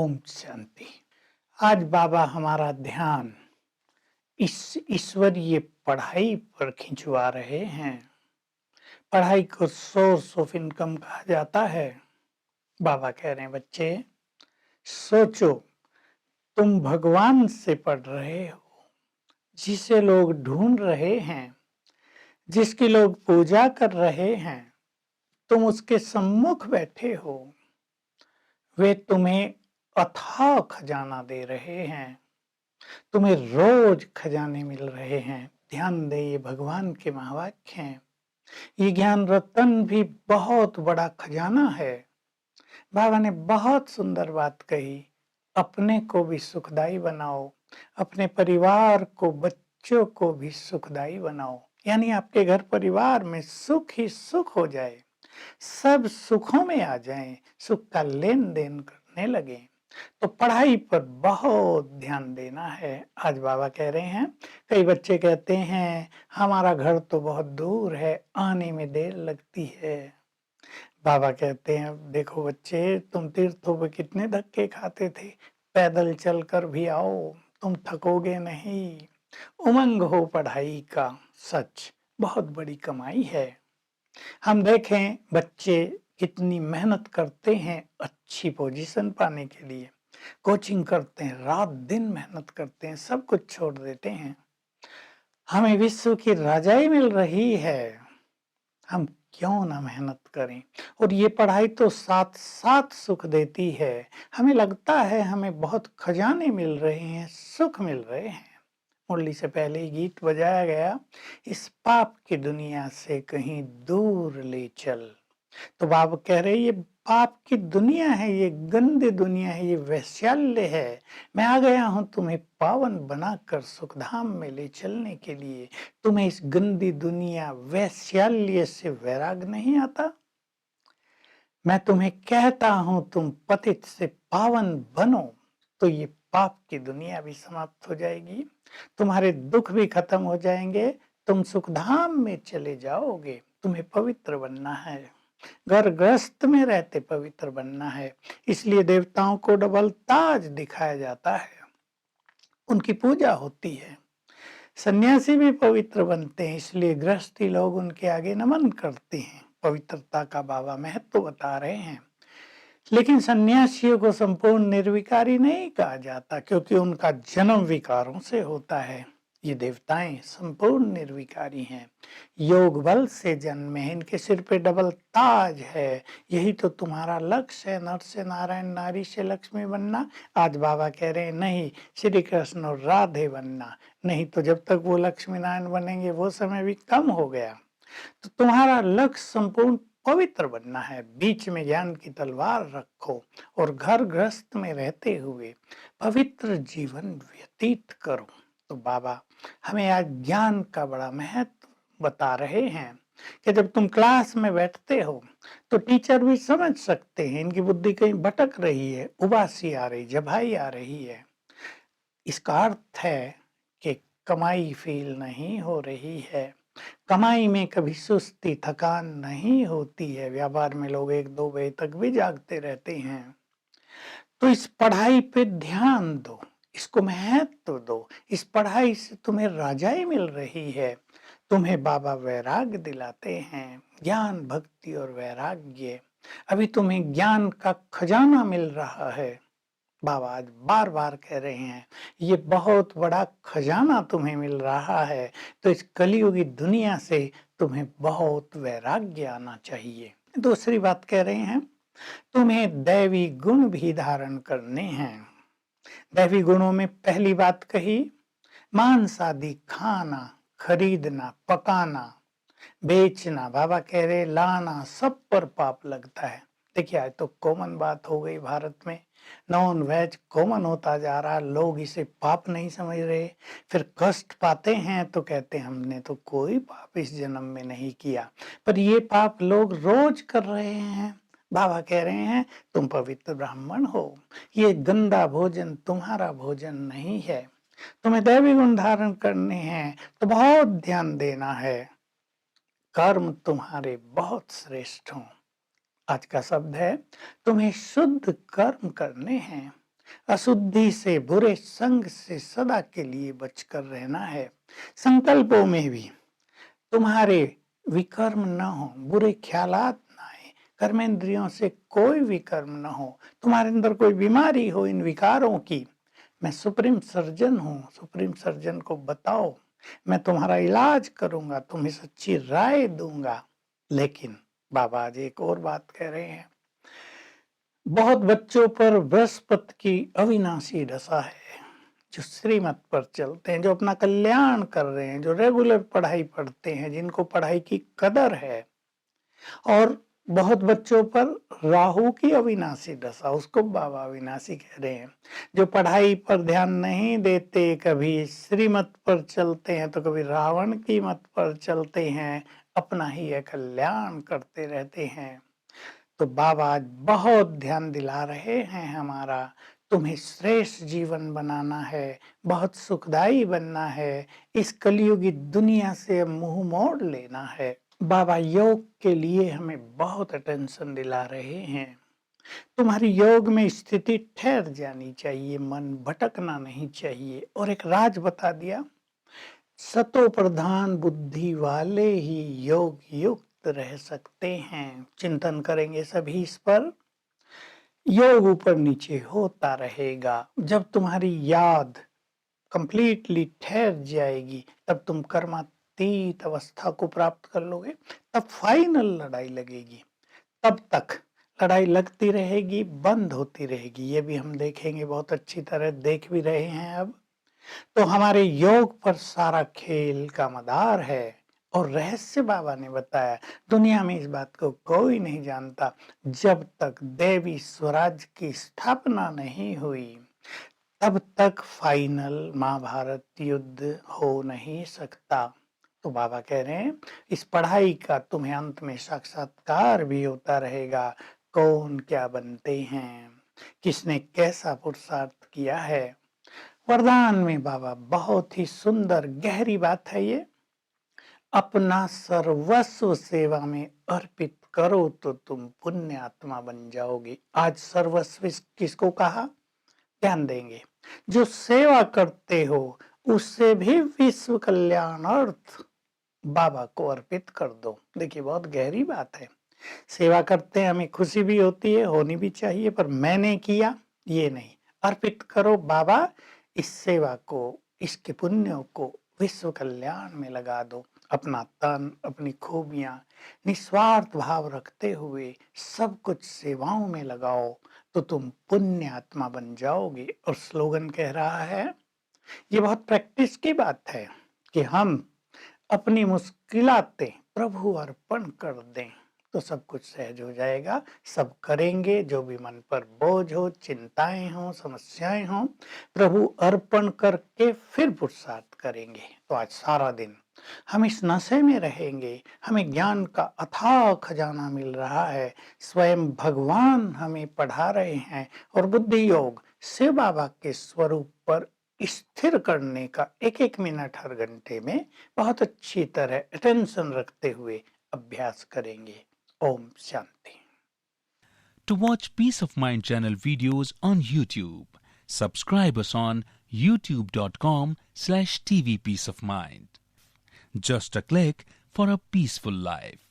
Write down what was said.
ओम शांति। आज बाबा हमारा ध्यान इस ईश्वरीय पढ़ाई पर खिंचवा रहे हैं। पढ़ाई को सोर्स ऑफ इनकम कहा जाता है। बाबा कह रहे हैं, बच्चे सोचो, तुम भगवान से पढ़ रहे हो, जिसे लोग ढूंढ रहे हैं, जिसकी लोग पूजा कर रहे हैं। तुम उसके सम्मुख बैठे हो, वे तुम्हें अथाह खजाना दे रहे हैं। तुम्हें रोज खजाने मिल रहे हैं। ध्यान दे, ये भगवान के महावाक्य हैं। ये ज्ञान रतन भी बहुत बड़ा खजाना है। बाबा ने बहुत सुंदर बात कही, अपने को भी सुखदाई बनाओ, अपने परिवार को, बच्चों को भी सुखदाई बनाओ। यानी आपके घर परिवार में सुख ही सुख हो जाए, सब सुखों में आ जाएं, सुख का लेन देन करने लगे। तो पढ़ाई पर बहुत ध्यान देना है। आज बाबा कह रहे हैं, कई बच्चे कहते हैं हमारा घर तो बहुत दूर है, आने में देर लगती है। बाबा कहते हैं, देखो बच्चे, तुम तीर्थों पे कितने धक्के खाते थे, पैदल चलकर भी आओ, तुम थकोगे नहीं। उमंग हो पढ़ाई का, सच बहुत बड़ी कमाई है। हम देखें बच्चे कितनी मेहनत करते हैं अच्छी पोजीशन पाने के लिए, कोचिंग करते हैं, रात दिन मेहनत करते हैं, सब कुछ छोड़ देते हैं। हमें विश्व की राजाई मिल रही है, हम क्यों ना मेहनत करें। और ये पढ़ाई तो साथ साथ सुख देती है। हमें लगता है हमें बहुत खजाने मिल रहे हैं, सुख मिल रहे हैं। मुरली से पहले ही गीत बजाया गया, इस पाप की दुनिया से कहीं दूर ले चल। तो बाबा कह रहे, ये पाप की दुनिया है, ये गंदी दुनिया है, ये वैश्याल्य है। मैं आ गया हूं तुम्हें पावन बनाकर सुखधाम में ले चलने के लिए। तुम्हें इस गंदी दुनिया वैश्याल्य से वैराग नहीं आता? मैं तुम्हें कहता हूं तुम पतित से पावन बनो, तो ये पाप की दुनिया भी समाप्त हो जाएगी, तुम्हारे दुख भी खत्म हो जाएंगे, तुम सुखधाम में चले जाओगे। तुम्हें पवित्र बनना है, घर गृहस्थ में रहते पवित्र बनना है। इसलिए देवताओं को डबल ताज दिखाया जाता है, उनकी पूजा होती है। सन्यासी भी पवित्र बनते हैं, इसलिए गृहस्थी लोग उनके आगे नमन करते हैं। पवित्रता का बाबा महत्व बता रहे हैं। लेकिन सन्यासियों को संपूर्ण निर्विकारी नहीं कहा जाता, क्योंकि उनका जन्म विकारों से होता है। ये देवताएं संपूर्ण निर्विकारी हैं, योग बल से जन्मे हैं, इनके सिर पे डबल ताज है। यही तो तुम्हारा लक्ष्य है, नर से नारायण, नारी से लक्ष्मी बनना। आज बाबा कह रहे हैं, नहीं, श्री कृष्ण और राधे बनना। नहीं तो जब तक वो लक्ष्मी नारायण बनेंगे वो समय भी कम हो गया। तो तुम्हारा लक्ष्य संपूर्ण पवित्र बनना है। बीच में ज्ञान की तलवार रखो और घर गृहस्थ में रहते हुए पवित्र जीवन व्यतीत करो। तो बाबा हमें आज ज्ञान का बड़ा महत्व बता रहे हैं कि जब तुम क्लास में बैठते हो तो टीचर भी समझ सकते हैं इनकी बुद्धि कहीं भटक रही है, उबासी आ रही, जभाई आ रही है। इसका अर्थ है कि कमाई फील नहीं हो रही है, कमाई में कभी सुस्ती थकान नहीं होती है। व्यापार में लोग 1-2 बजे तक भी जागते रहते हैं। तो इस पढ़ाई पे ध्यान दो, इसको महत्व दो। इस पढ़ाई से तुम्हें राजाई मिल रही है, तुम्हें बाबा वैराग्य दिलाते हैं, ज्ञान भक्ति और वैराग्य। अभी तुम्हें ज्ञान का खजाना मिल रहा है। बाबा आज बार बार कह रहे हैं, ये बहुत बड़ा खजाना तुम्हें मिल रहा है। तो इस कलियुगी दुनिया से तुम्हें बहुत वैराग्य आना चाहिए। दूसरी बात कह रहे हैं, तुम्हें दैवी गुण भी धारण करने हैं। दैवी गुणों में पहली बात कही, मांस आदि खाना, खरीदना, पकाना, बेचना। बाबा कह रहे लाना, सब पर पाप लगता है। देखिए आज तो कॉमन बात हो गई भारत में, नॉन वेज कॉमन होता जा रहा, लोग इसे पाप नहीं समझ रहे। फिर कष्ट पाते हैं तो कहते हैं हमने तो कोई पाप इस जन्म में नहीं किया, पर ये पाप लोग रोज कर रहे हैं। बाबा कह रहे हैं तुम पवित्र ब्राह्मण हो, ये गंदा भोजन तुम्हारा भोजन नहीं है। तुम्हें दैवी गुण धारण करने हैं तो बहुत ध्यान देना है, कर्म तुम्हारे बहुत श्रेष्ठ हों। आज का शब्द है, तुम्हें शुद्ध कर्म करने हैं। अशुद्धि से, बुरे संग से सदा के लिए बचकर रहना है। संकल्पों में भी तुम्हारे विकर्म न हो, बुरे ख्यालात ना आए, कर्मेंद्रियों से कोई विकर्म न हो, तुम्हारे अंदर कोई बीमारी हो इन विकारों की। मैं सुप्रीम सर्जन हूँ, सुप्रीम सर्जन को बताओ, मैं तुम्हारा इलाज करूंगा, तुम्हें सच्ची राय दूंगा। लेकिन बाबा आज एक और बात कह रहे हैं, बहुत बच्चों पर बृहस्पति की अविनाशी दशा है, जो श्रीमत पर चलते हैं, जो अपना कल्याण कर रहे हैं, जो रेगुलर पढ़ाई पढ़ते हैं, जिनको पढ़ाई की कदर है। और बहुत बच्चों पर राहु की अविनाशी दशा, उसको बाबा अविनाशी कह रहे हैं, जो पढ़ाई पर ध्यान नहीं देते, कभी श्रीमत पर चलते हैं तो कभी रावण की मत पर चलते हैं, अपना ही कल्याण करते रहते हैं। तो बाबा आज बहुत ध्यान दिला रहे हैं हमारा, तुम्हें श्रेष्ठ जीवन बनाना है, बहुत सुखदायी बनना है, इस कलयुगी दुनिया से मुंह मोड़ लेना है। बाबा योग के लिए हमें बहुत अटेंशन दिला रहे हैं। तुम्हारी योग में स्थिति ठहर जानी चाहिए, मन भटकना नहीं चाहिए। और एक राज बता दिया, सतो प्रधान बुद्धि वाले ही योग युक्त रह सकते हैं। चिंतन करेंगे सभी इस पर, योग ऊपर नीचे होता रहेगा। जब तुम्हारी याद कंप्लीटली ठहर जाएगी, तब तुम कर्मातीत अवस्था को प्राप्त कर लोगे, तब फाइनल लड़ाई लगेगी। तब तक लड़ाई लगती रहेगी, बंद होती रहेगी, ये भी हम देखेंगे, बहुत अच्छी तरह देख भी रहे हैं अब। तो हमारे योग पर सारा खेल का मदार है। और रहस्य बाबा ने बताया, दुनिया में इस बात को कोई नहीं जानता, जब तक देवी स्वराज की स्थापना नहीं हुई तब तक फाइनल महाभारत युद्ध हो नहीं सकता। तो बाबा कह रहे हैं, इस पढ़ाई का तुम्हें अंत में साक्षात्कार भी होता रहेगा, कौन क्या बनते हैं, किसने कैसा पुरुषार्थ किया है। वरदान में बाबा बहुत ही सुंदर गहरी बात है ये, अपना सर्वस्व सेवा में अर्पित करो तो तुम पुण्य आत्मा बन जाओगे। आज सर्वस्व किसको कहा, ध्यान देंगे, जो सेवा करते हो उससे भी विश्व कल्याणार्थ बाबा को अर्पित कर दो। देखिए बहुत गहरी बात है, सेवा करते हैं, हमें खुशी भी होती है, होनी भी चाहिए, पर मैंने किया ये नहीं, अर्पित करो बाबा, इस सेवा को, इसके पुण्यों को विश्व कल्याण में लगा दो। अपना तन, अपनी खूबियां निस्वार्थ भाव रखते हुए सब कुछ सेवाओं में लगाओ तो तुम पुण्य आत्मा बन जाओगे। और स्लोगन कह रहा है, ये बहुत प्रैक्टिस की बात है कि हम अपनी मुश्किलातें प्रभु अर्पण कर दें तो सब कुछ सहज हो जाएगा। सब करेंगे, जो भी मन पर बोझ हो, चिंताएं हो, समस्याएं हो, प्रभु अर्पण करके फिर पुरुषार्थ करेंगे। तो आज सारा दिन हम इस नशे में रहेंगे, हमें ज्ञान का अथाह खजाना मिल रहा है, स्वयं भगवान हमें पढ़ा रहे हैं और बुद्धि योग शिव बाबा के स्वरूप पर स्थिर करने का एक एक मिनट हर घंटे में बहुत अच्छी तरह अटेंशन रखते हुए अभ्यास करेंगे। Om Shanti. To watch Peace of Mind channel videos on YouTube, subscribe us on youtube.com/tvpeaceofmind. Just a click for a peaceful life.